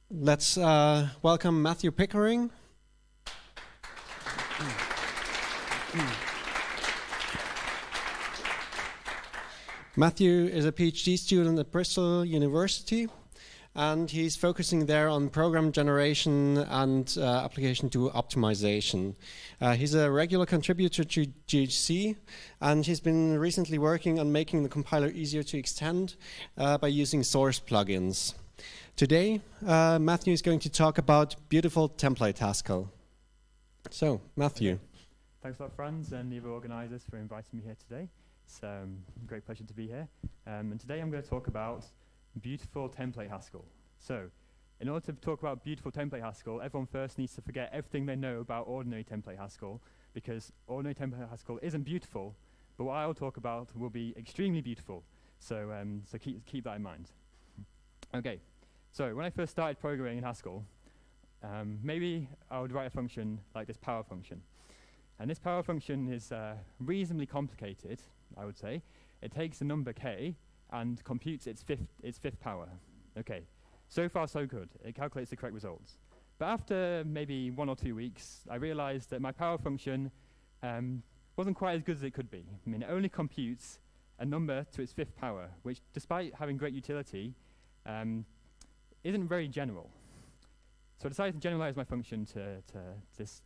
Let's welcome Matthew Pickering. Matthew is a PhD student at Bristol University, and he's focusing there on program generation and application to optimization. He's a regular contributor to GHC, and he's been recently working on making the compiler easier to extend by using source plugins. Today, Matthew is going to talk about beautiful template Haskell. So, Matthew. Okay. Thanks a lot, Franz, and the other organisers for inviting me here today. It's a great pleasure to be here. And today I'm going to talk about beautiful template Haskell. So, in order to talk about beautiful template Haskell, everyone first needs to forget everything they know about ordinary template Haskell, because ordinary template Haskell isn't beautiful, but what I'll talk about will be extremely beautiful. So, so keep that in mind. Okay. So when I first started programming in Haskell, maybe I would write a function like this power function. And this power function is reasonably complicated, I would say. It takes a number k and computes its fifth power. Okay, so far so good. It calculates the correct results. But after maybe 1 or 2 weeks, I realized that my power function wasn't quite as good as it could be. I mean, it only computes a number to its fifth power, which, despite having great utility, isn't very general. So I decided to generalize my function to this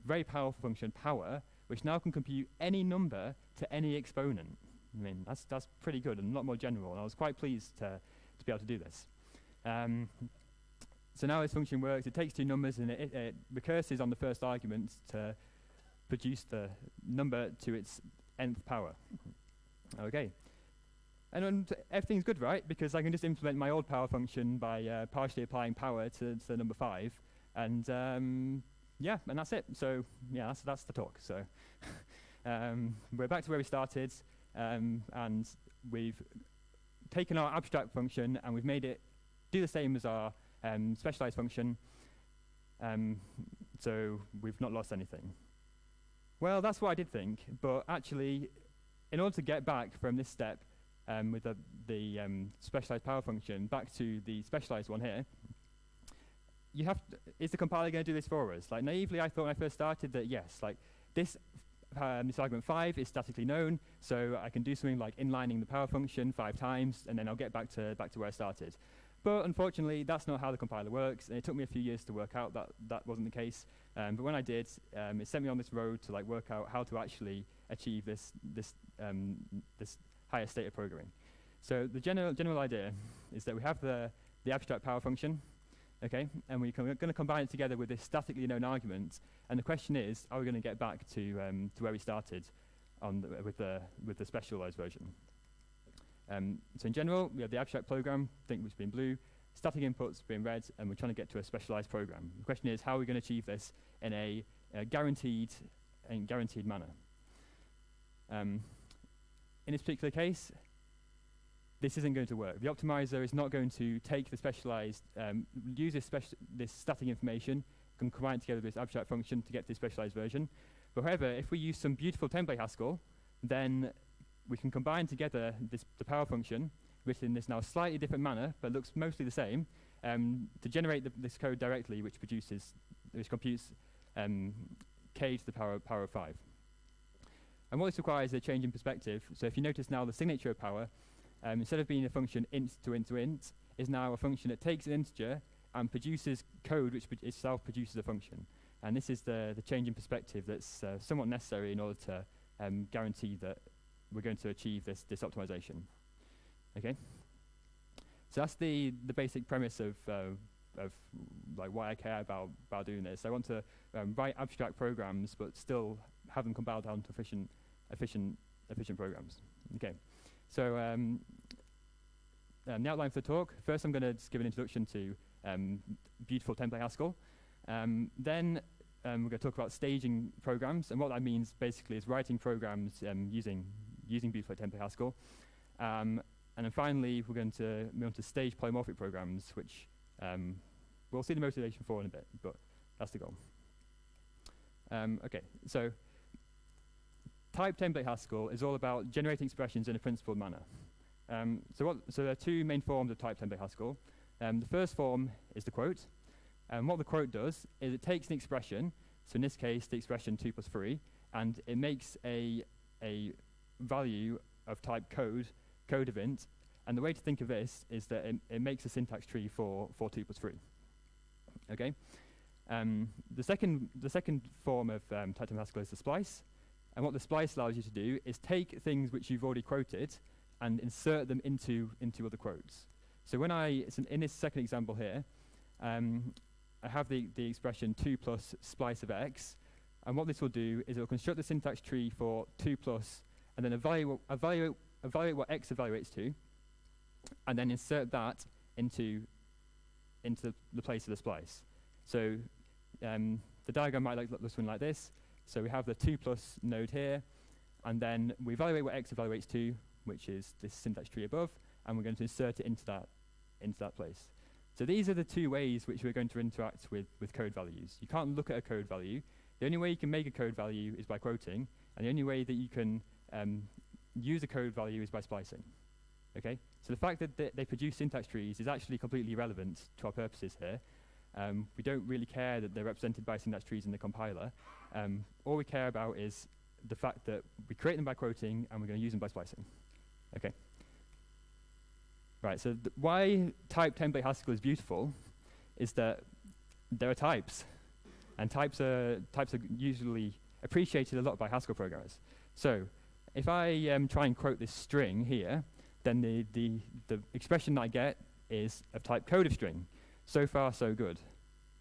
very powerful function, power, which now can compute any number to any exponent. I mean, that's pretty good and a lot more general, and I was quite pleased to be able to do this. So now this function works. It takes two numbers and it recurses on the first argument to produce the number to its nth power. Okay. And everything's good, right? Because I can just implement my old power function by partially applying power to the number 5. And yeah, and that's it. So yeah, that's the talk. So we're back to where we started. And we've taken our abstract function and we've made it do the same as our specialized function. So we've not lost anything. Well, that's what I did think. But actually, in order to get back from this step, with the specialized power function back to the specialized one here, is the compiler going to do this for us? Like, naively, I thought when I first started that yes, like this argument 5 is statically known, so I can do something like inlining the power function 5 times, and then I'll get back to where I started. But unfortunately, that's not how the compiler works, and it took me a few years to work out that that wasn't the case. But when I did, it sent me on this road to like work out how to actually achieve this higher state of programming. So the general idea is that we have the abstract power function, okay, and we're going to combine it together with this statically known argument. And the question is, are we going to get back to where we started with the specialized version? So in general, we have the abstract program, which has been blue, static inputs being red, and we're trying to get to a specialized program. The question is, how are we going to achieve this in a guaranteed manner? In this particular case, this isn't going to work. The optimizer is not going to take the specialized, use this static information, and combine it together with this abstract function to get to the specialized version. But however, if we use some beautiful template Haskell, then we can combine together the power function, written in this now slightly different manner, but looks mostly the same, to generate this code directly, which computes k to the power of 5. And what this requires is a change in perspective. So if you notice now the signature of power, instead of being a function int to int to int, is now a function that takes an integer and produces code which itself produces a function. And this is the change in perspective that's somewhat necessary in order to guarantee that we're going to achieve this optimization. Okay? So that's the basic premise of like why I care about doing this. I want to write abstract programs but still have them compiled down to efficient programs. Okay, so the outline for the talk. First, I'm going to just give an introduction to beautiful template Haskell. Then we're going to talk about staging programs, and what that means basically is writing programs using beautiful template Haskell. And then finally, we're going to move on to stage polymorphic programs, which we'll see the motivation for in a bit, but that's the goal. Okay, so Typed Template Haskell is all about generating expressions in a principled manner. So there are two main forms of Typed Template Haskell. The first form is the quote. And what the quote does is it takes an expression, so in this case the expression 2 plus 3, and it makes a value of type code of int. And the way to think of this is that it makes a syntax tree for 2 plus 3. Okay. The second form of Typed Template Haskell is the splice. And what the splice allows you to do is take things which you've already quoted and insert them into other quotes. So when in this second example here, I have the expression 2 plus splice of x, and what this will do is it will construct the syntax tree for 2 plus, and then evaluate what x evaluates to, and then insert that into the place of the splice. So the diagram might look this one like this. So we have the 2 plus node here, and then we evaluate what x evaluates to, which is this syntax tree above, and we're going to insert it into that place. So these are the two ways which we're going to interact with code values. You can't look at a code value. The only way you can make a code value is by quoting, and the only way that you can use a code value is by splicing. Okay? So the fact that they produce syntax trees is actually completely irrelevant to our purposes here. We don't really care that they're represented by syntax trees in the compiler. All we care about is the fact that we create them by quoting and we're going to use them by splicing. Okay. Right, so why Typed Template Haskell is beautiful is that there are types. And types are usually appreciated a lot by Haskell programmers. So if I try and quote this string here, then the expression that I get is of type code of string. So far, so good.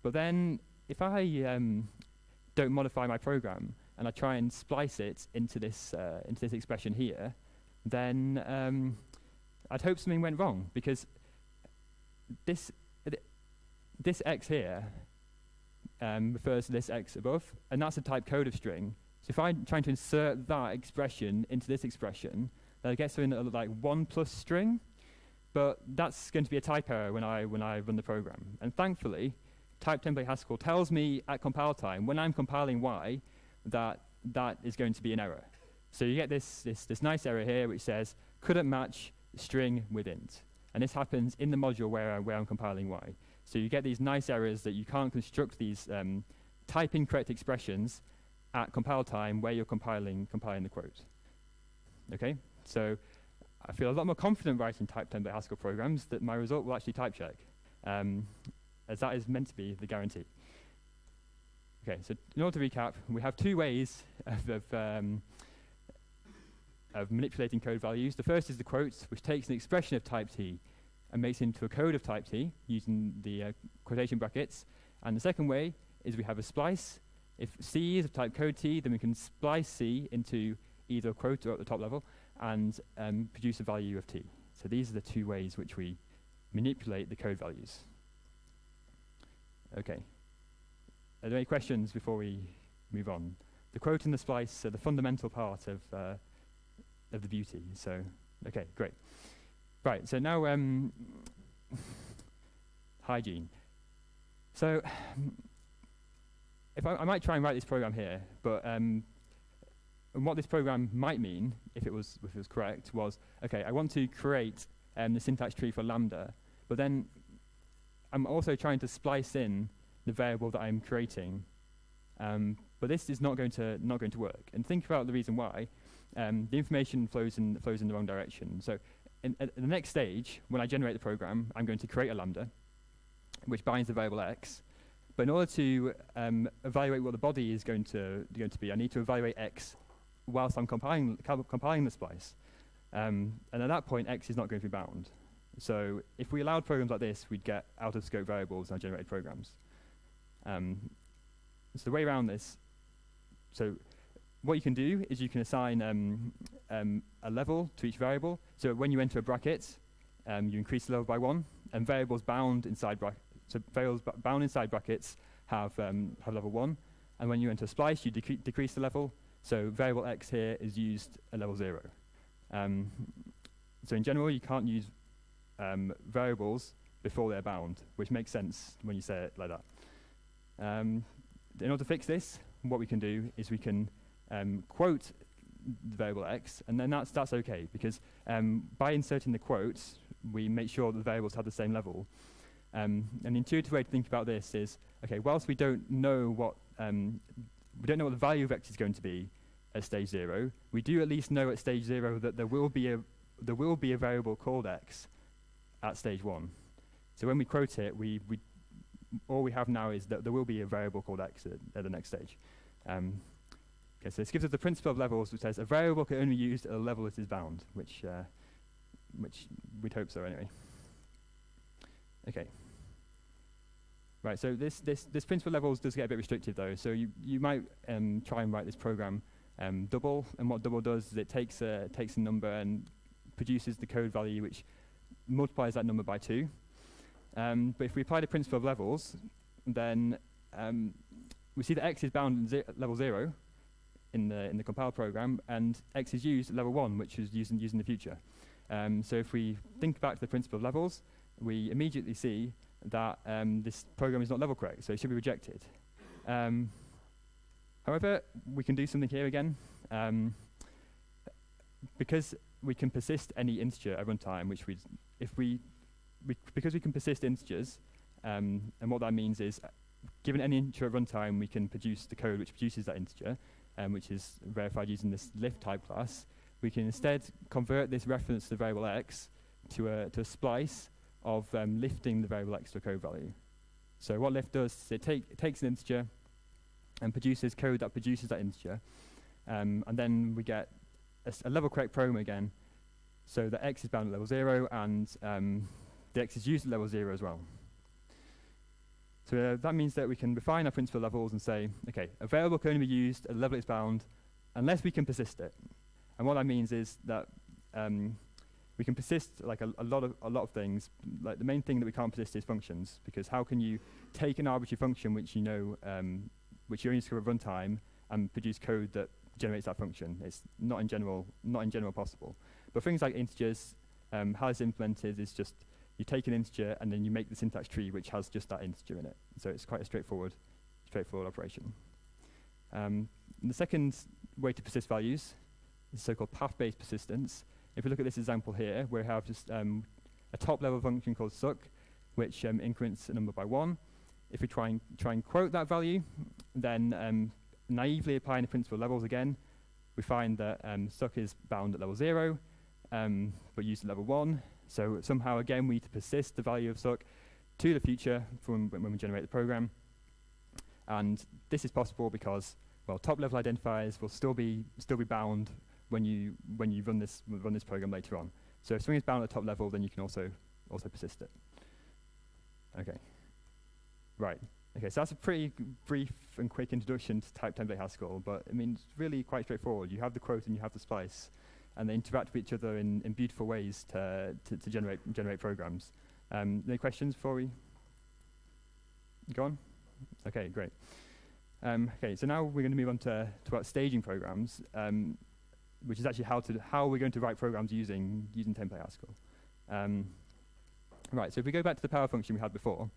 But then if I don't modify my program and I try and splice it into this expression here, then I'd hope something went wrong, because this x here refers to this x above, and that's a type code of string. So if I'm trying to insert that expression into this expression, then I get something that looks like 1 plus string, but that's going to be a type error when I run the program. And thankfully, Typed Template Haskell tells me at compile time, when I'm compiling y, that is going to be an error. So you get this nice error here which says couldn't match string with int. And this happens in the module where I'm compiling y. So you get these nice errors that you can't construct these type incorrect expressions at compile time where you're compiling the quote. Okay? So I feel a lot more confident writing Typed Template Haskell programs that my result will actually type check, as that is meant to be the guarantee. Okay, so in order to recap, we have two ways of manipulating code values. The first is the quotes, which takes an expression of type t and makes it into a code of type t using the quotation brackets. And the second way is we have a splice. If c is of type code t, then we can splice c into either a quote or at the top level and produce a value of t. So these are the two ways which we manipulate the code values. Okay. Are there any questions before we move on? The quote and the splice are the fundamental part of the beauty. So, okay, great. Right, so now hygiene. So if I might try and write this program here, but and what this program might mean, if it was correct, was, okay, I want to create the syntax tree for lambda, but then I'm also trying to splice in the variable that I'm creating. But this is not going to work. And think about the reason why. The information flows in the wrong direction. So at the next stage, when I generate the program, I'm going to create a lambda, which binds the variable x. But in order to evaluate what the body is going to be, I need to evaluate x whilst I'm compiling the splice. And at that point, x is not going to be bound. So if we allowed programs like this, we'd get out-of-scope variables in our generated programs. So the way around this, so what you can do is you can assign a level to each variable. So when you enter a bracket, you increase the level by 1, and variables bound inside bound inside brackets have level 1. And when you enter a splice, you decrease the level. So variable x here is used at level 0. So in general, you can't use variables before they're bound, which makes sense when you say it like that. In order to fix this, what we can do is we can quote the variable x, and then that's okay, because by inserting the quotes, we make sure that the variables have the same level. An intuitive way to think about this is, okay, whilst we don't know what the value of x is going to be at stage 0, we do at least know at stage 0 that there will be a variable called x at stage 1. So when we quote it, all we have now is that there will be a variable called x at the next stage. Okay, so this gives us the principle of levels, which says a variable can only be used at a level that is bound, which we'd hope so anyway. Okay. Right, so this principle of levels does get a bit restrictive though. So you might try and write this program double, and what double does is it takes a number and produces the code value which multiplies that number by 2. But if we apply the principle of levels, then we see that x is bound at level 0 in the compiled program, and x is used at level 1, which is used in the future. So if we think back to the principle of levels, we immediately see that this program is not level correct, so it should be rejected. However, we can do something here again. Because we can persist any integer at runtime, because we can persist integers, and what that means is, given any integer at runtime, we can produce the code which produces that integer, which is verified using this lift type class. We can instead convert this reference to the variable x to a splice of lifting the variable x to a code value. So what lift does is it takes an integer and produces code that produces that integer, and then we get a level correct program again, so that x is bound at level 0, and the x is used at level 0 as well. So that means that we can refine our principal levels and say, okay, a variable can only be used at the level it's bound unless we can persist it. And what that means is that we can persist like a lot of things. Like the main thing that we can't persist is functions, because how can you take an arbitrary function which you know which you only discover at runtime and produce code that generates that function? It's not in general possible. But things like integers, how it's implemented is just you take an integer and then you make the syntax tree which has just that integer in it. So it's quite a straightforward operation. The second way to persist values is so-called path-based persistence. If we look at this example here, we have just a top-level function called suc, which increments a number by 1. If we try and quote that value, then naively applying the principal levels again, we find that suc is bound at level 0, but used at level 1. So somehow, again, we need to persist the value of suc to the future from when we generate the program. And this is possible because, well, top-level identifiers will still be bound when you run this program later on. So if something is bound at the top level, then you can also persist it. Okay. Right. Okay, so that's a pretty brief and quick introduction to Typed Template Haskell, but I mean, it's really quite straightforward. You have the quote and you have the splice, and they interact with each other in beautiful ways to generate programs. Any questions before we go on? Okay, great. Okay, so now we're going to move on to about staging programs, which is actually how we're going to write programs using Template Haskell. Right, so if we go back to the power function we had before,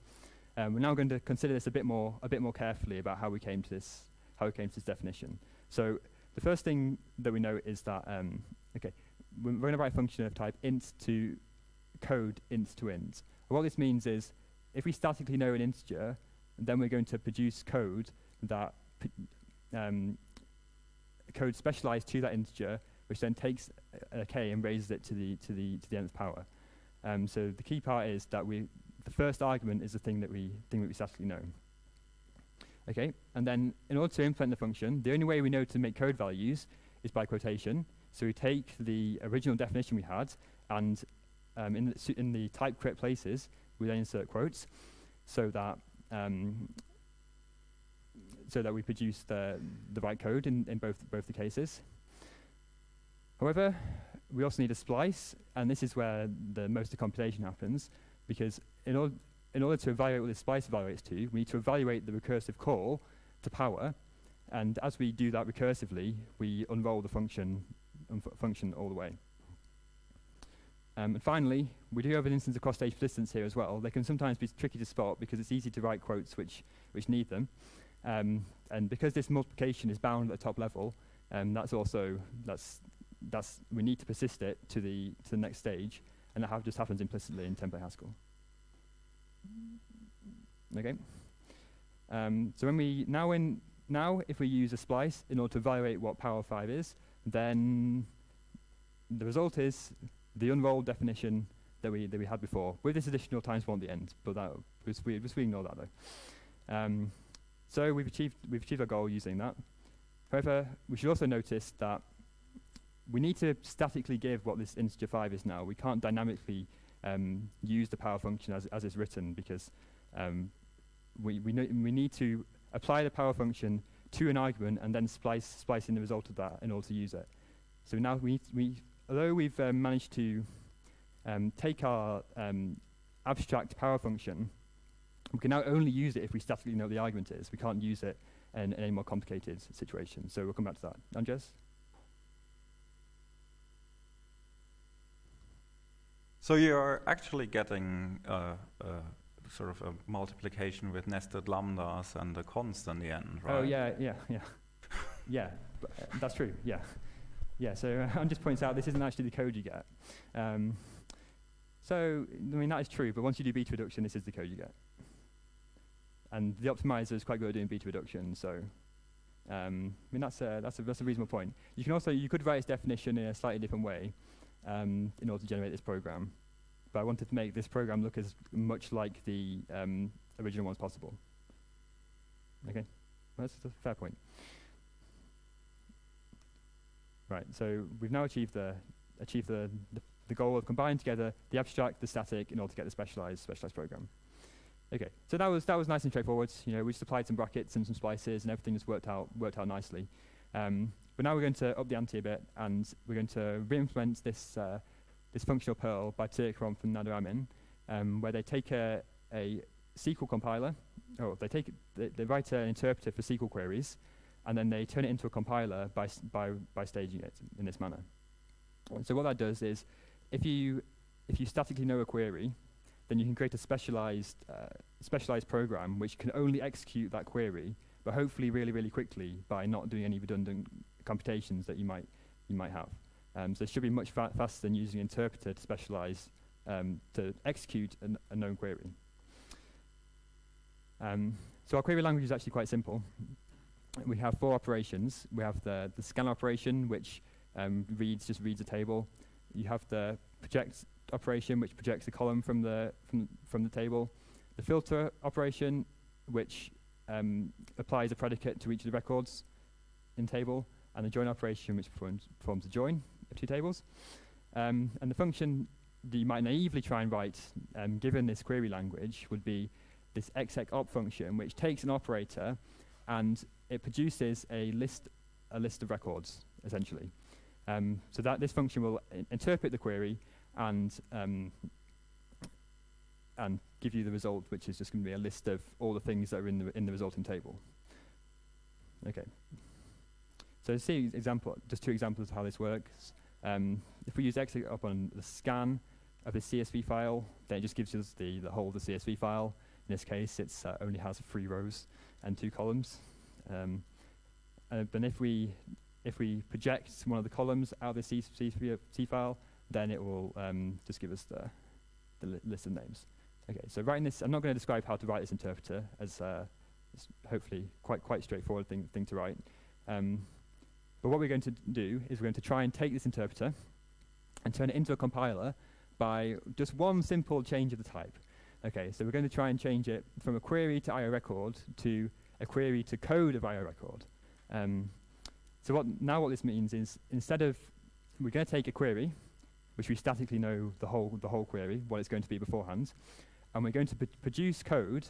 we're now going to consider this a bit more carefully about how we came to this definition. So the first thing that we know is that okay, we're going to write a function of type int to code int to int. And what this means is if we statically know an integer, then we're going to produce code that code specialized to that integer, which then takes a k and raises it to the nth power. So the key part is that the first argument is the thing that we statically know. Okay, and then in order to implement the function, the only way we know to make code values is by quotation. So we take the original definition we had, and in the type correct places, we then insert quotes, so that we produce the right code in both the cases. However, we also need a splice, and this is where most of the computation happens, because in order to evaluate what this splice evaluates to, we need to evaluate the recursive call to power, and as we do that recursively, we unroll the function all the way. And finally, we do have an instance of cross-stage persistence here as well. They can sometimes be tricky to spot because it's easy to write quotes which need them. And because this multiplication is bound at the top level, we need to persist it to the next stage, and that just happens implicitly in Template Haskell. Okay. So now if we use a splice in order to evaluate what power 5 is, then the result is the unrolled definition that we had before, with this additional times 1 at the end. But that we ignore that though. So we've achieved our goal using that. However, we should also notice that we need to statically give what this integer 5 is now. We can't dynamically use the power function as it's written, because we need to apply the power function to an argument and then splice in the result of that in order to use it. So now although we've managed to take our abstract power function, we can now only use it if we statically know what the argument is. We can't use it in any more complicated situation. So we'll come back to that. Andres? So you're actually getting sort of a multiplication with nested lambdas and a const in the end, right? Oh yeah. Yeah, but, that's true. Yeah. So Andres points out this isn't actually the code you get. So I mean that is true, but once you do beta reduction, this is the code you get. And the optimizer is quite good at doing beta reduction, so I mean that's a reasonable point. You could write its definition in a slightly different way in order to generate this program, but I wanted to make this program look as much like the original one as possible. Okay, well, that's a fair point. Right, so we've now achieved the goal of combining together the abstract, the static, in order to get the specialized program. Okay, so that was nice and straightforward. We just applied some brackets and some splices, and everything just worked out nicely. But now we're going to up the ante a bit, and we're going to re-implement this functional Perl by Pickering from Nadaramin, where they take a SQL compiler, or they write an interpreter for SQL queries, and then they turn it into a compiler by staging it in this manner. And so what that does is, if you statically know a query, then you can create a specialized program which can only execute that query, but hopefully really, really quickly by not doing any redundant computations that you might have. So it should be much faster than using an interpreter to specialize to execute a known query. So our query language is actually quite simple. We have 4 operations. We have the scan operation, which just reads a table. You have the project operation, which projects a column from the table. The filter operation, which applies a predicate to each of the records in table, and the join operation, which performs a join of 2 tables. And the function that you might naively try and write, given this query language, would be this exec op function, which takes an operator and it produces a list of records, essentially. So that this function will interpret the query and give you the result, which is just going to be a list of all the things that are in the resulting table. Okay. So see just 2 examples of how this works. If we use exec up on the scan of the CSV file, then it just gives us the whole of the CSV file. In this case, it only has 3 rows and 2 columns. But if we project one of the columns out of the CSV file, then it will just give us the list of names. Okay, so writing this, I'm not going to describe how to write this interpreter, as it's hopefully quite straightforward thing to write. But what we're going to do is we're going to try and take this interpreter and turn it into a compiler by just one simple change of the type. Okay, so we're going to try and change it from a query to IO record to a query to code of IO record. So what this means is, instead of, we're going to take a query, which we statically know the whole query, what it's going to be beforehand, and we're going to produce code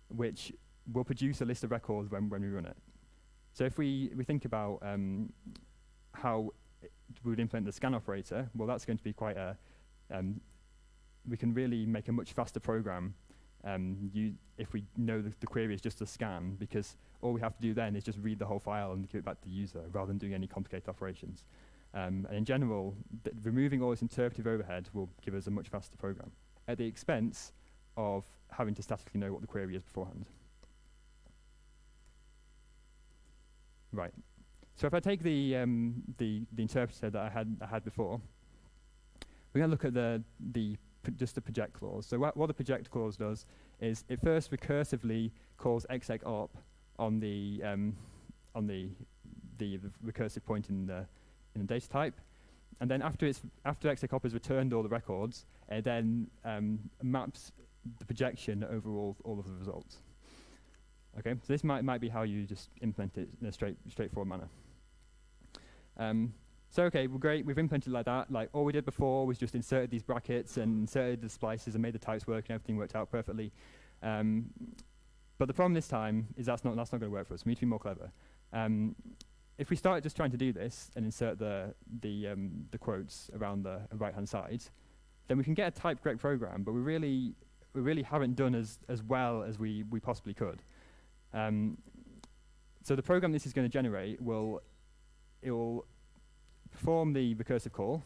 which will produce a list of records when we run it. So if we think about how we would implement the scan operator, well, that's going to be quite a we can really make a much faster program if we know the query is just a scan, because all we have to do then is just read the whole file and give it back to the user, rather than doing any complicated operations. And in general, removing all this interpretive overhead will give us a much faster program, at the expense of having to statically know what the query is beforehand. Right. So if I take the interpreter that I had before, we're going to look at just the project clause. So what the project clause does is it first recursively calls execop on the recursive point in the data type, and then after execop has returned all the records, it then maps the projection over all of the results. Okay, so this might be how you just implement it in a straightforward manner. So okay, well, great, we've implemented it like that. Like all we did before was just inserted these brackets and inserted the splices and made the types work, and everything worked out perfectly. But the problem this time is that's not going to work for us. We need to be more clever. If we start just trying to do this and insert the quotes around the right-hand side, then we can get a type-correct program, but we really haven't done as well as we possibly could. So the program this is going to generate it will perform the recursive call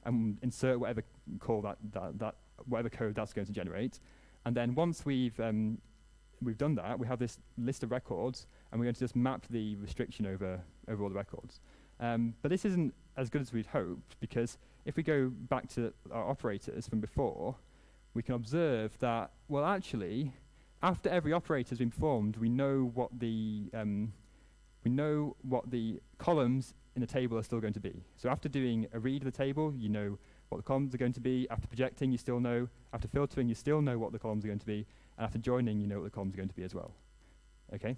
and insert whatever call whatever code that's going to generate, and then once we've done that, we have this list of records, and we're going to just map the restriction over all the records. But this isn't as good as we'd hoped, because if we go back to our operators from before, we can observe that, well, actually, after every operator has been performed, we know what the columns in the table are still going to be. So after doing a read of the table, you know what the columns are going to be. After projecting, you still know. After filtering, you still know what the columns are going to be. And after joining, you know what the columns are going to be as well. Okay?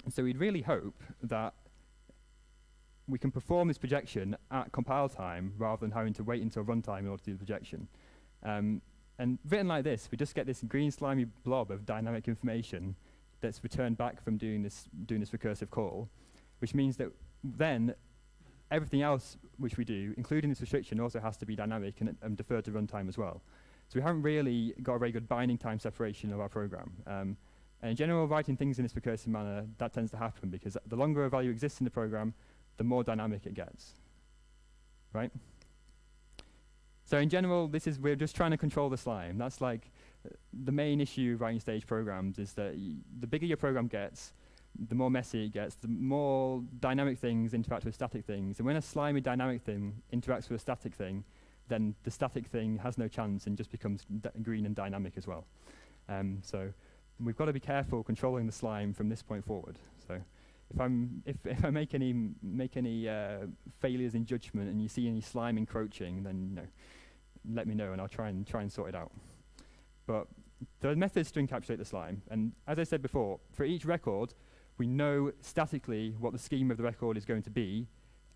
And so we'd really hope that we can perform this projection at compile time rather than having to wait until runtime in order to do the projection. And written like this, we just get this green slimy blob of dynamic information that's returned back from doing this recursive call, which means that then everything else which we do, including this restriction, also has to be dynamic and deferred to runtime as well. So we haven't really got a very good binding time separation of our program. And in general, writing things in this recursive manner, that tends to happen because the longer a value exists in the program, the more dynamic it gets, right? So in general, we're just trying to control the slime. That's like the main issue of writing stage programs, is that the bigger your program gets, the more messy it gets, the more dynamic things interact with static things. And when a slimy dynamic thing interacts with a static thing, then the static thing has no chance and just becomes green and dynamic as well. So we've got to be careful controlling the slime from this point forward. So if I make any failures in judgment and you see any slime encroaching, then let me know and I'll try and sort it out. But there are methods to encapsulate the slime, and as I said before, for each record, we know statically what the schema of the record is going to be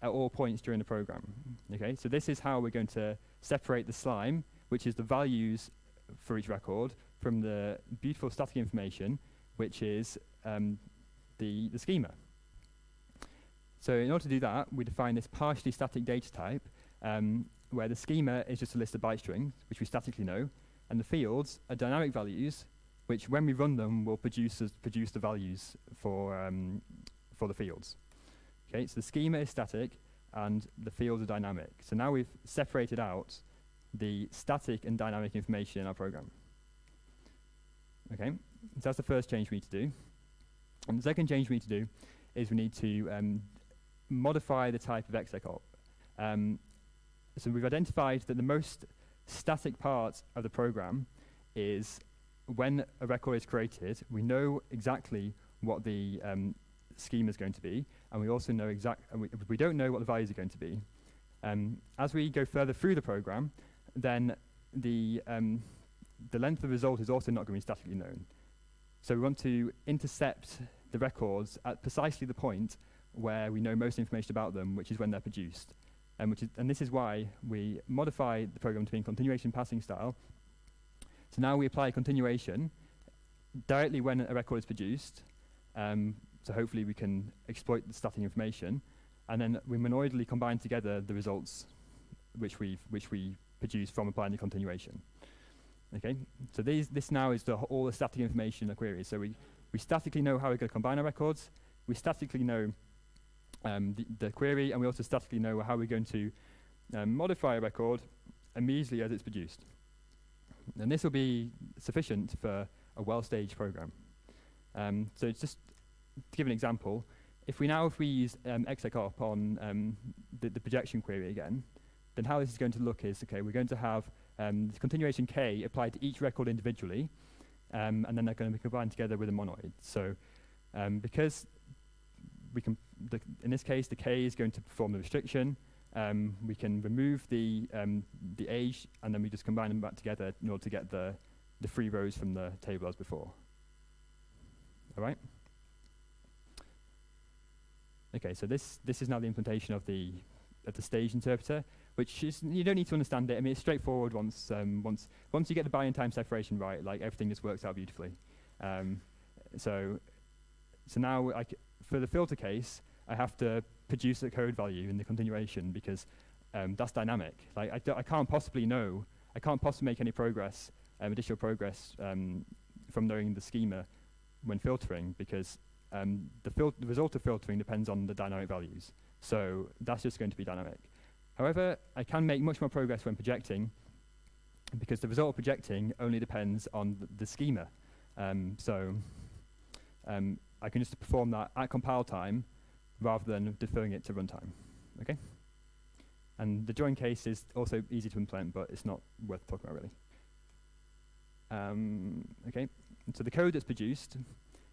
at all points during the program. Okay, so this is how we're going to separate the slime, which is the values for each record, from the beautiful static information, which is the schema. So in order to do that, we define this partially static data type, where the schema is just a list of byte strings, which we statically know, and the fields are dynamic values, which when we run them will produce the values for the fields. Okay, so the schema is static and the fields are dynamic. So now we've separated out the static and dynamic information in our program. Okay, so that's the first change we need to do. And the second change we need to do is we need to modify the type of execop. So we've identified that the most static part of the program is when a record is created, we know exactly what the schema is going to be, and we also know we don't know what the values are going to be. As we go further through the program, then the length of the result is also not going to be statically known. So we want to intercept the records at precisely the point where we know most information about them, which is when they're produced. And this is why we modify the program to be in continuation passing style. So now we apply continuation directly when a record is produced. So hopefully we can exploit the static information, and then we monoidally combine together the results which we produce from applying the continuation. Okay, so this now is all the static information in the query. So we statically know how we're going to combine our records. We statically know the query, and we also statically know how we're going to modify a record immediately as it's produced. And this will be sufficient for a well-staged program. So it's just to give an example, if we use execop on the projection query again, then how this is going to look is, okay, we're going to have the continuation k applied to each record individually, and then they're going to be combined together with a monoid. So because we can, in this case, the k is going to perform the restriction, we can remove the age, and then we just combine them back together in order to get the 3 rows from the table as before. All right? Okay, so this is now the implementation of the stage interpreter, which is, you don't need to understand it. I mean, it's straightforward once you get the Bayesian time separation right, like everything just works out beautifully. So now for the filter case, I have to produce a code value in the continuation because that's dynamic. Like I can't possibly make any progress, additional progress from knowing the schema when filtering, because the result of filtering depends on the dynamic values. So that's just going to be dynamic. However, I can make much more progress when projecting, because the result of projecting only depends on the schema. So I can just perform that at compile time rather than deferring it to runtime. Okay? And the join case is also easy to implement, but it's not worth talking about really. Okay, so the code that's produced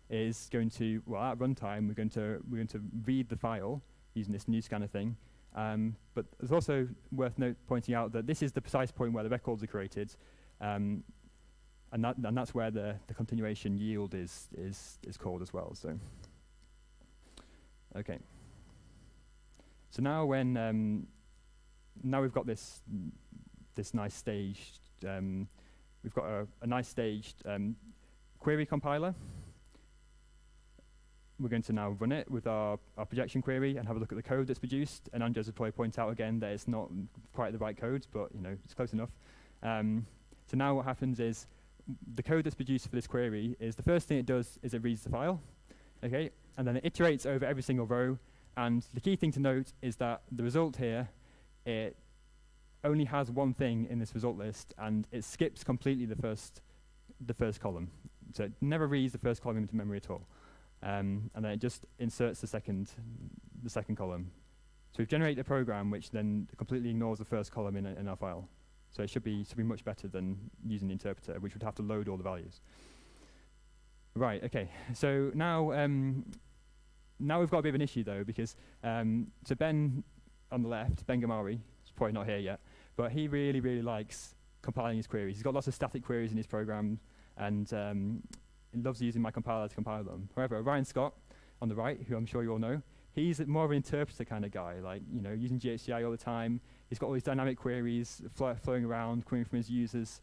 is going to, well, at runtime, we're going to read the file using this new scanner thing. But it's also worth pointing out that this is the precise point where the records are created, and that's where the continuation yield is called as well. So, okay. So now now we've got this nice staged, we've got a nice staged query compiler. We're going to now run it with our projection query and have a look at the code that's produced. And Andres will probably point out again that it's not quite the right code, but it's close enough. So now what happens is the code that's produced for this query is the first thing it does is it reads the file, okay, and then it iterates over every single row. And the key thing to note is that the result here, it only has one thing in this result list, and it skips completely the first column. So it never reads the first column into memory at all. And then it just inserts the second column. So we've generated a program which then completely ignores the first column in our file. So it should be much better than using the interpreter, which would have to load all the values. Right, okay. So now we've got a bit of an issue though, because so Ben on the left, Ben Gamari, is probably not here yet, but he really, really likes compiling his queries. He's got lots of static queries in his program, and he loves using my compiler to compile them. However, Ryan Scott on the right, who I'm sure you all know, he's more of an interpreter kind of guy, like using GHCI all the time. He's got all these dynamic queries flowing around, querying from his users,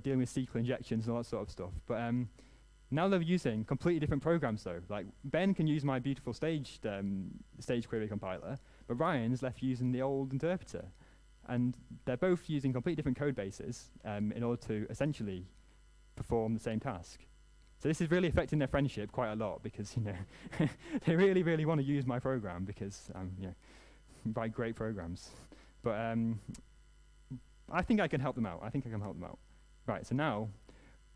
dealing with SQL injections and all that sort of stuff. But now they're using completely different programs though. Like Ben can use my beautiful staged query compiler, but Ryan's left using the old interpreter. And they're both using completely different code bases in order to essentially perform the same task. So this is really affecting their friendship quite a lot, because they really, really want to use my program because write great programs. But I think I can help them out. Right, so now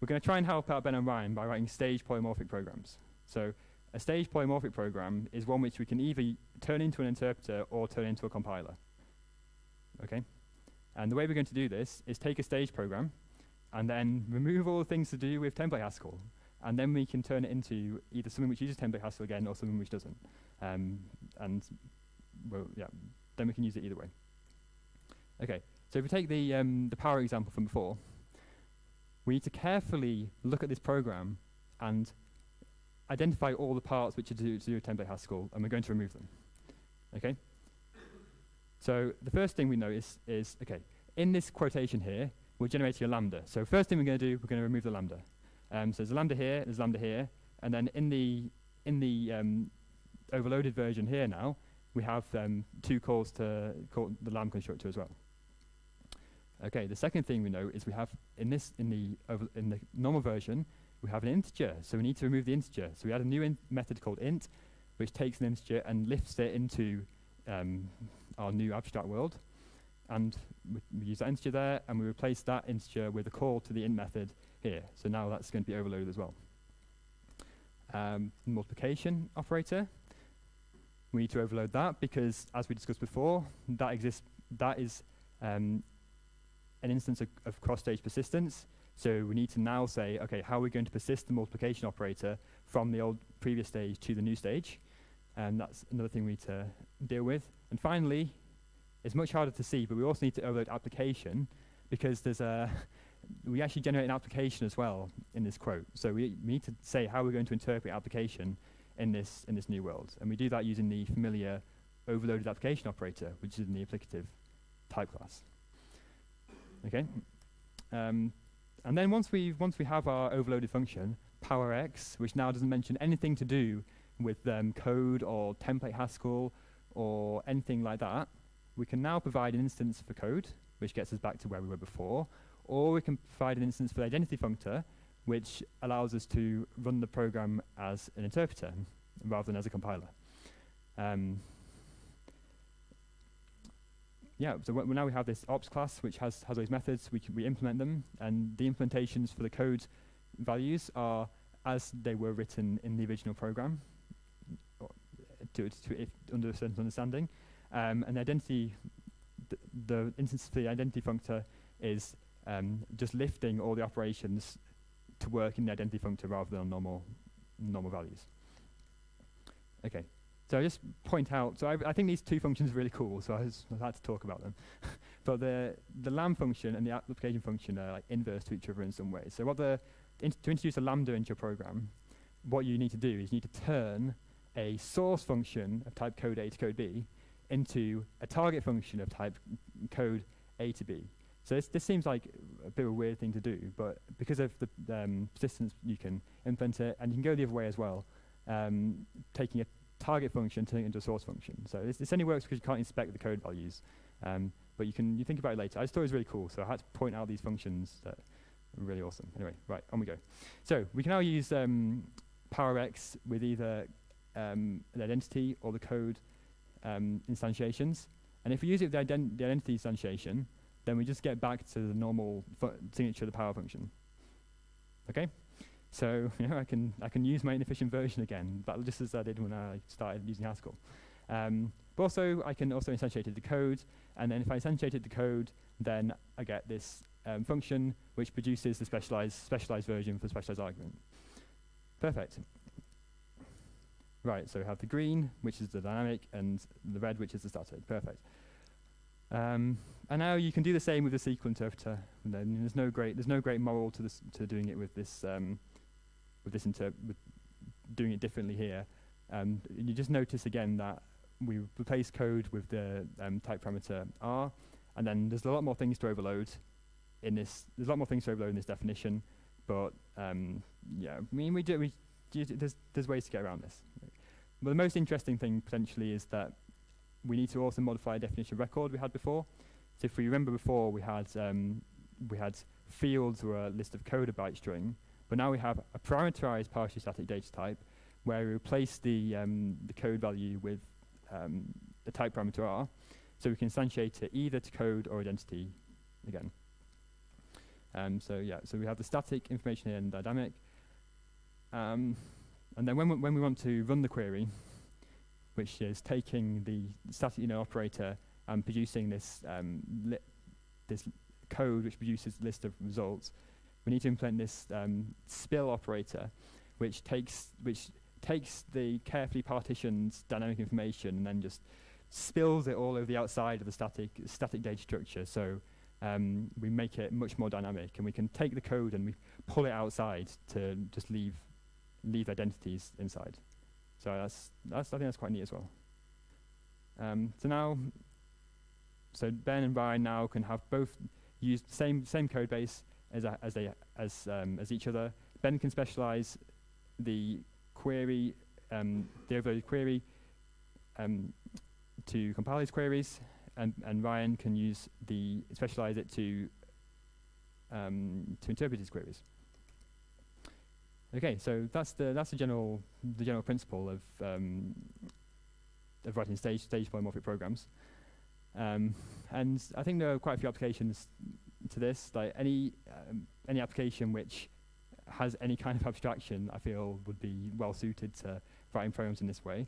we're going to try and help out Ben and Ryan by writing staged polymorphic programs. So a staged polymorphic program is one which we can either turn into an interpreter or turn into a compiler. Okay? And the way we're going to do this is take a staged program and then remove all the things to do with template Haskell. And then we can turn it into either something which uses template Haskell again or something which doesn't. And well, yeah, then we can use it either way. Okay, so if we take the power example from before, we need to carefully look at this program and identify all the parts which are to do with template Haskell, and we're going to remove them. Okay? So the first thing we notice is, okay, in this quotation here, we're generating a lambda. So first thing we're going to do, we're going to remove the lambda. So there's a lambda here, and then in the overloaded version here now, we have 2 calls to call the lamb constructor as well. Okay, the second thing we know is we have in the normal version, we have an integer, so we need to remove the integer. So we add a new method called int, which takes an integer and lifts it into our new abstract world. And we use that integer there, and we replace that integer with a call to the int method here. So now that's going to be overloaded as well. Multiplication operator. We need to overload that because, as we discussed before, that is an instance of cross-stage persistence. So we need to now say, okay, how are we going to persist the multiplication operator from the old previous stage to the new stage? And that's another thing we need to deal with. And finally, it's much harder to see, but we also need to overload application, because we actually generate an application as well in this quote. So we need to say how we're going to interpret application in this new world. And we do that using the familiar overloaded application operator, which is in the applicative type class. Okay. And then once we have our overloaded function, powerx, which now doesn't mention anything to do with code or template Haskell or anything like that, we can now provide an instance for code, which gets us back to where we were before, or we can provide an instance for the identity functor, which allows us to run the program as an interpreter rather than as a compiler. Yeah, so now we have this ops class, which has those methods. We implement them, and the implementations for the code values are as they were written in the original program, under a certain understanding. And the identity, the instance for the identity functor is just lifting all the operations to work in the identity functor rather than on normal values. Okay. So I just point out, so I think these two functions are really cool, so I had to talk about them. But the lamb function and the application function are like inverse to each other in some ways. So to introduce a lambda into your program, what you need to do is you need to turn a source function of type code A to code B into a target function of type code A to B. So this seems like a bit of a weird thing to do, but because of the persistence, you can implement it, and you can go the other way as well, taking a target function, turning it into a source function. So this only works because you can't inspect the code values, but you think about it later. I just thought it was really cool, so I had to point out these functions that are really awesome. Anyway, right, on we go. So we can now use powerx with either an identity or the code instantiations. And if we use it with the identity instantiation, then we just get back to the normal signature of the power function. Okay? So I can use my inefficient version again, but just as I did when I started using Haskell. But also, I can also instantiate the code, and then if I instantiated the code, then I get this function which produces the specialized version for the specialized argument. Perfect. Right, so we have the green, which is the dynamic, and the red, which is the static. Perfect. And now you can do the same with the SQL interpreter. And then there's no great moral to doing it with doing it differently here. You just notice again that we replace code with the type parameter r, and then there's a lot more things to overload in this. There's a lot more things to overload in this definition, but yeah, I mean there's ways to get around this. But the most interesting thing potentially is that we need to also modify a definition of record we had before. So if we remember before, we had fields or a list of code, a byte string, but now we have a parameterized partially static data type where we replace the code value with the type parameter r, so we can instantiate it either to code or identity again. So yeah, so we have the static information here and dynamic. And then when we want to run the query, which is taking the static operator and producing this this code which produces a list of results, we need to implement this spill operator, which takes the carefully partitioned dynamic information and then just spills it all over the outside of the static data structure. So we make it much more dynamic, and we can take the code and we pull it outside to just leave identities inside. So I think that's quite neat as well. So Ben and Ryan now can have both use the same code base as each other. Ben can specialize the query, the overloaded query, to compile his queries, and Ryan can specialize it to interpret his queries. Okay, so that's the general principle of writing stage polymorphic programs, and I think there are quite a few applications to this. Like any application which has any kind of abstraction, I feel would be well suited to writing programs in this way.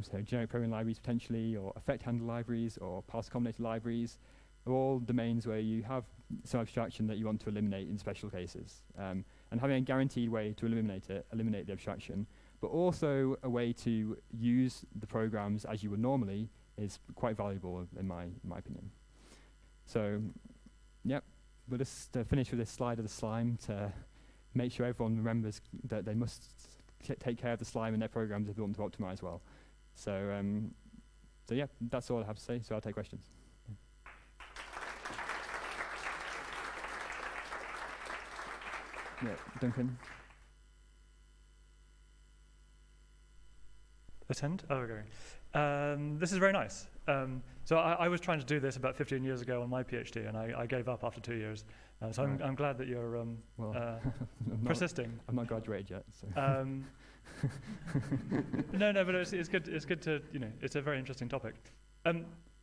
So generic programming libraries potentially, or effect handler libraries, or parser combinator libraries, are all domains where you have some abstraction that you want to eliminate in special cases. And having a guaranteed way to eliminate the abstraction, but also a way to use the programs as you would normally is quite valuable in my opinion. So, yep, we'll just finish with this slide of the slime to make sure everyone remembers that they must take care of the slime in their programs if they want to optimize well. So, yeah, that's all I have to say, so I'll take questions. Yeah, Duncan? Attend? Oh, okay. This is very nice. So I was trying to do this about 15 years ago on my PhD, and I gave up after 2 years. So I'm glad that you're persisting. I'm not graduated yet. So. No, but it's good. It's good to it's a very interesting topic.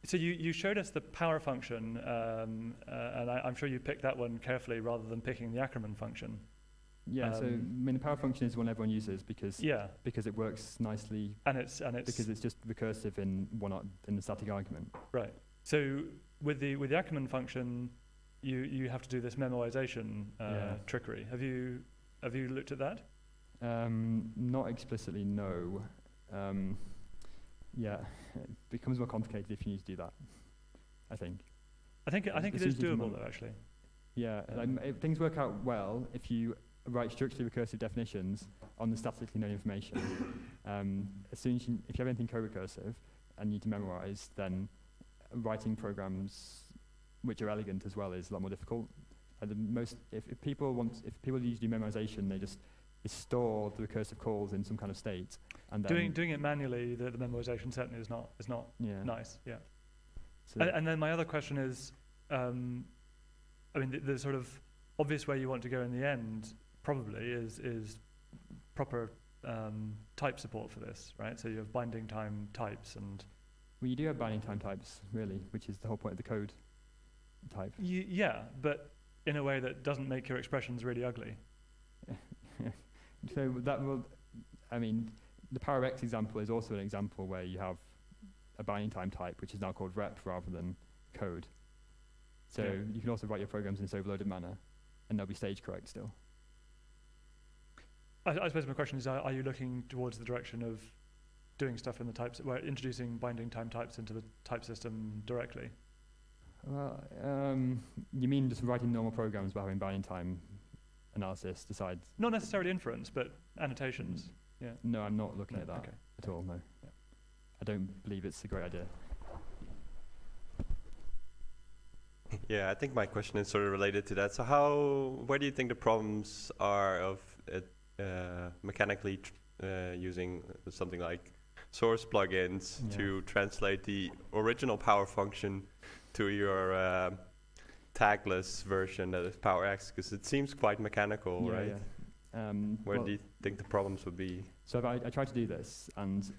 So you showed us the power function, and I'm sure you picked that one carefully rather than picking the Ackermann function. Yeah, so I mean the power function is one everyone uses because it works nicely, and it's because it's just recursive in in the static argument. Right. So with the Ackermann function, you have to do this memoization trickery. Have you looked at that? Not explicitly, no. Yeah, it becomes more complicated if you need to do that. I think it is doable though, actually. Yeah, things work out well if you write structurally recursive definitions on the statically known information. As soon as if you have anything co-recursive and you need to memorize, then writing programs which are elegant as well is a lot more difficult. If people usually do memorization, they store the recursive calls in some kind of state, and then doing it manually, the memorization certainly is not nice. Yeah. So and then my other question is, I mean, the sort of obvious way you want to go in the end probably is proper type support for this, right? So you have binding time types and. Well, you do have binding time types, really, which is the whole point of the code type. Yeah, but in a way that doesn't make your expressions really ugly. So that will, I mean, the power X example is also an example where you have a binding time type, which is now called rep rather than code. So you can also write your programs in this overloaded manner, and they'll be stage correct still. I suppose my question is, are you looking towards the direction of doing stuff in the types, where introducing binding time types into the type system directly? Well, you mean just writing normal programs by having binding time analysis decide? Not necessarily inference, but annotations. Yeah. No, I'm not looking at that at all, no. Yeah. I don't believe it's a great idea. Yeah, I think my question is sort of related to that. So where do you think the problems are of mechanically using something like source plugins to translate the original power function to your tagless version that is PowerX? Because it seems quite mechanical, right? Yeah. Where do you think the problems would be? So I tried to do this, and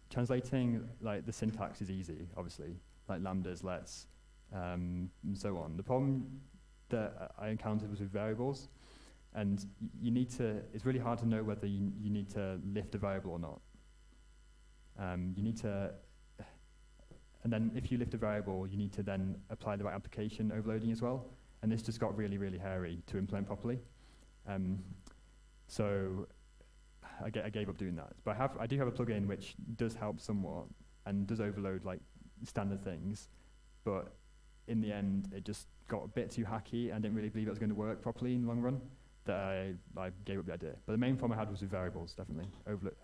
translating like the syntax is easy, obviously, like lambdas, lets, and so on. The problem that I encountered was with variables, and it's really hard to know whether you need to lift a variable or not. And then if you lift a variable, you need to then apply the right application overloading as well. And this just got really, really hairy to implement properly. So I gave up doing that. But I do have a plugin which does help somewhat and does overload like standard things. But in the end, it just got a bit too hacky and didn't really believe it was going to work properly in the long run, that I gave up the idea. But the main problem I had was with variables, definitely,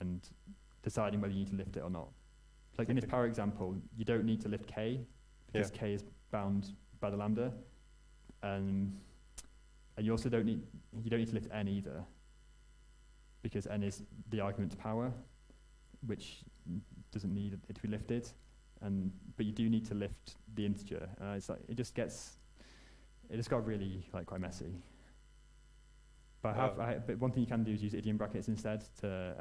and deciding whether you need to lift it or not. Like in this power example, you don't need to lift k, because k is bound by the lambda, and you also don't need to lift n either, because n is the argument to power, which doesn't need it to be lifted, but you do need to lift the integer. It's like it just got really like quite messy. But but one thing you can do is use idiom brackets instead to.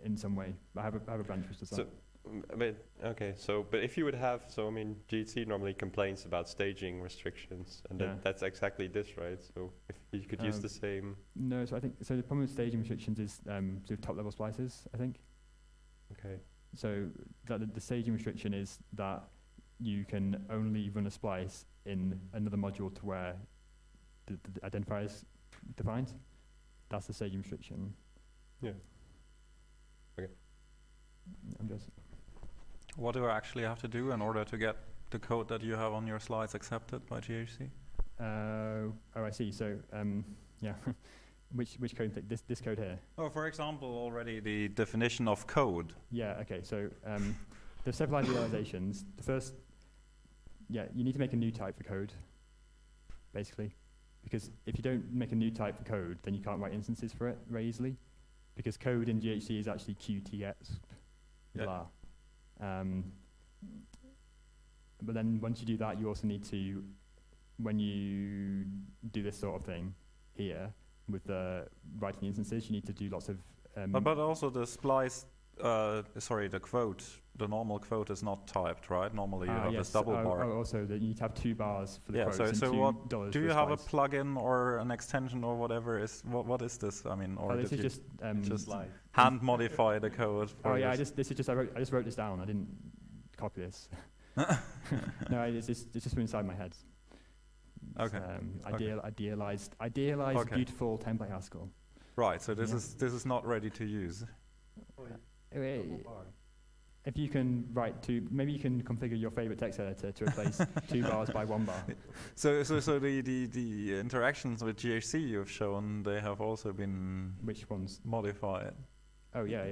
In some way, I have a branch which does that. But if you would have, GHC normally complains about staging restrictions, and that's exactly this, right? So if you could use the same. No, so the problem with staging restrictions is sort of top level splices, I think. Okay. So the staging restriction is that you can only run a splice in another module to where the identifier is defined. That's the staging restriction. Yeah. Okay. I'm just What do I actually have to do in order to get the code that you have on your slides accepted by GHC? oh, I see. So, yeah, which code? This code here. Oh, for example, already the definition of code. Yeah. Okay. So, there's several idealizations. The first, yeah, you need to make a new type for code, basically, because if you don't make a new type for code, then you can't write instances for it very easily, because code in GHC is actually QTX, blah. But then once you do that, you also need to, when you do this sort of thing here with the writing instances, you need to do lots of. But also the splice, the quote, the normal quote is not typed, right? Normally you have this double bar. Also, that you need to have 2 bars for the yeah, quotes. So what do you have a splice. plugin or an extension or whatever? What is this? I mean, or This did is you just hand modify the code? Oh yeah, I just wrote this down. I didn't copy this. No, it's just from inside my head. Okay. Idealized Okay. beautiful template Haskell. Right. So this is not ready to use. If you can write 2, maybe you can configure your favorite text editor to replace 2 bars by 1 bar. So the interactions with GHC you've shown, they have also been Which ones? modified. Oh yeah.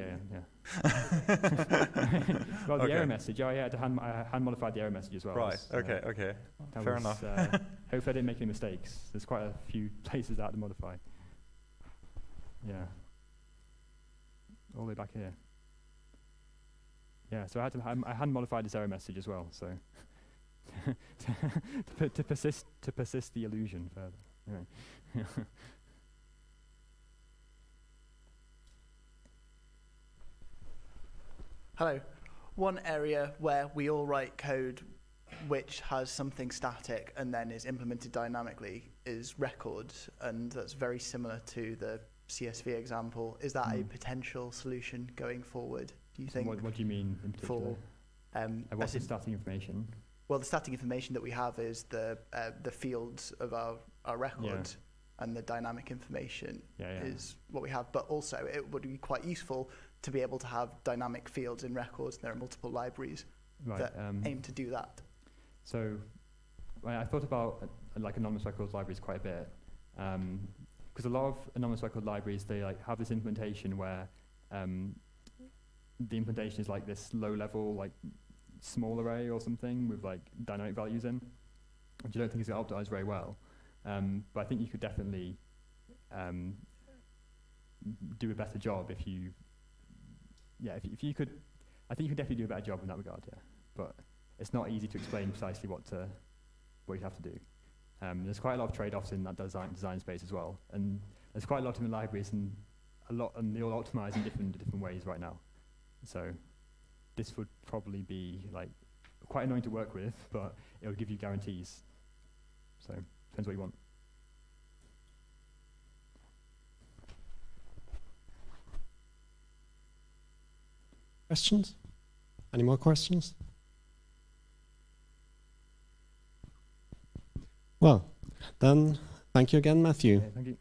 Well, the error message. Oh yeah, I hand modified the error message as well. Right. Okay. Fair enough. Hopefully I didn't make any mistakes. There's quite a few places I had to modify. Yeah. All the way back here. Yeah. So I hand modified this error message as well. So to persist the illusion further. Anyway. Hello. One area where we all write code which has something static and then is implemented dynamically is records, and that's very similar to the CSV example. Is that a potential solution going forward, do you think? What do you mean in particular? What's the static information? Well, the static information that we have is the fields of our record, and the dynamic information is what we have. But also, it would be quite useful to be able to have dynamic fields in records. There are multiple libraries that aim to do that. So I thought about like anonymous records libraries quite a bit, because a lot of anonymous record libraries, they like have this implementation where the implementation is like this low level, like small array or something with like dynamic values in, which I don't think is optimized very well. But I think you could definitely do a better job if you, if you could, I think you could definitely do a better job in that regard, But it's not easy to explain precisely what you have to do. There's quite a lot of trade-offs in that design space as well, and there's quite a lot in the libraries, and they all optimize in different ways right now. So this would probably be like quite annoying to work with, but it will give you guarantees. So depends what you want. Questions? Any more questions? Well, then thank you again, Matthew. Okay, thank you.